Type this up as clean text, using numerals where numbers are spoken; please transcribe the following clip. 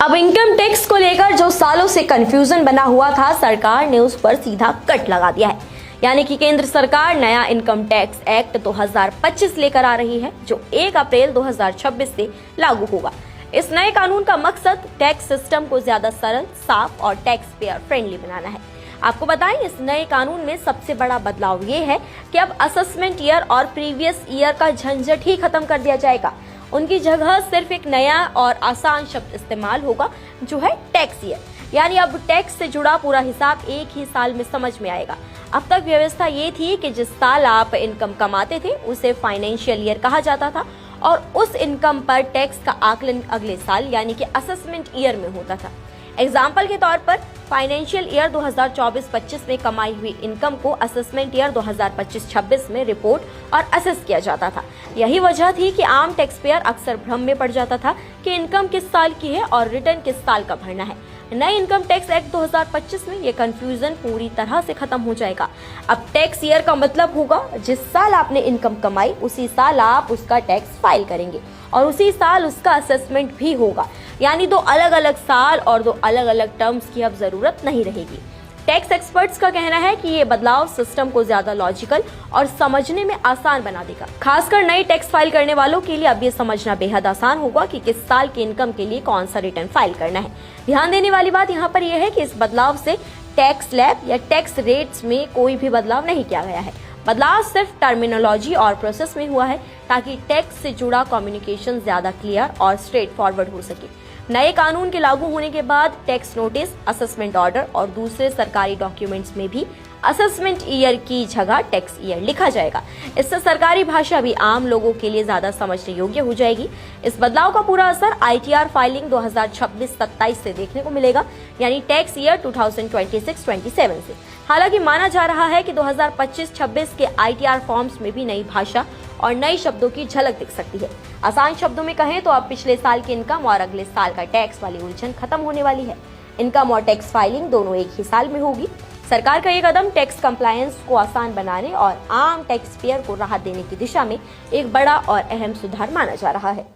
अब income tax को लेकर जो सालों से कंफ्यूजन बना हुआ था, सरकार ने उस पर सीधा कट लगा दिया है। यानी कि केंद्र सरकार नया इनकम टैक्स एक्ट 2025 लेकर आ रही है, जो 1 अप्रैल 2026 से लागू होगा। इस नए कानून का मकसद टैक्स सिस्टम को ज्यादा सरल, साफ और टैक्स पेयर फ्रेंडली बनाना है। आपको बताएं, इस नए कानून में सबसे बड़ा बदलाव ये है कि अब असेसमेंट ईयर और प्रीवियस ईयर का झंझट ही खत्म कर दिया जाएगा। उनकी जगह सिर्फ एक नया और आसान शब्द इस्तेमाल होगा, जो है टैक्स ईयर। यानी अब टैक्स से जुड़ा पूरा हिसाब एक ही साल में समझ में आएगा। अब तक व्यवस्था ये थी कि जिस साल आप इनकम कमाते थे उसे फाइनेंशियल ईयर कहा जाता था और उस इनकम पर टैक्स का आकलन अगले साल यानी कि असेसमेंट ईयर में होता था। एग्जाम्पल के तौर पर फाइनेंशियल ईयर 2024-25 में कमाई हुई इनकम को असेसमेंट ईयर 2025-26 में रिपोर्ट और असेस किया जाता था। यही वजह थी कि आम टैक्स पेयर अक्सर भ्रम में पड़ जाता था कि इनकम किस साल की है और रिटर्न किस साल का भरना है। नए इनकम टैक्स एक्ट 2025 में ये कंफ्यूजन पूरी तरह से खत्म हो जाएगा। अब टैक्स ईयर का मतलब होगा जिस साल आपने इनकम कमाई उसी साल आप उसका टैक्स फाइल करेंगे और उसी साल उसका असेसमेंट भी होगा। यानी 2 अलग अलग साल और 2 अलग अलग टर्म्स की अब जरूरत नहीं रहेगी। टैक्स एक्सपर्ट्स का कहना है कि ये बदलाव सिस्टम को ज्यादा लॉजिकल और समझने में आसान बना देगा। खासकर नए टैक्स फाइल करने वालों के लिए अब ये समझना बेहद आसान होगा कि किस साल की इनकम के लिए कौन सा रिटर्न फाइल करना है। ध्यान देने वाली बात यहाँ पर यह है कि इस बदलाव से टैक्स स्लैब या टैक्स रेट्स में कोई भी बदलाव नहीं किया गया है। बदलाव सिर्फ टर्मिनोलॉजी और प्रोसेस में हुआ है ताकि टैक्स से जुड़ा कम्युनिकेशन ज्यादा क्लियर और स्ट्रेट फॉरवर्ड हो सके। नए कानून के लागू होने के बाद टैक्स नोटिस, असेसमेंट ऑर्डर और दूसरे सरकारी डॉक्यूमेंट्स में भी असेसमेंट ईयर की जगह टैक्स ईयर लिखा जाएगा। इससे सरकारी भाषा भी आम लोगों के लिए ज्यादा समझने योग्य हो जाएगी। इस बदलाव का पूरा असर ITR फाइलिंग 2026-27 से देखने को मिलेगा, यानी टैक्स ईयर 2026-27 से। हालांकि माना जा रहा है कि 2025-26 के ITR फॉर्म्स में भी नई भाषा और नए शब्दों की झलक दिख सकती है। आसान शब्दों में कहें तो अब पिछले साल की इनकम और अगले साल का टैक्स वाली उलझन खत्म होने वाली है। इनकम और टैक्स फाइलिंग दोनों एक ही साल में होगी। सरकार का ये कदम टैक्स कंप्लायंस को आसान बनाने और आम टैक्स पेयर को राहत देने की दिशा में एक बड़ा और अहम सुधार माना जा रहा है।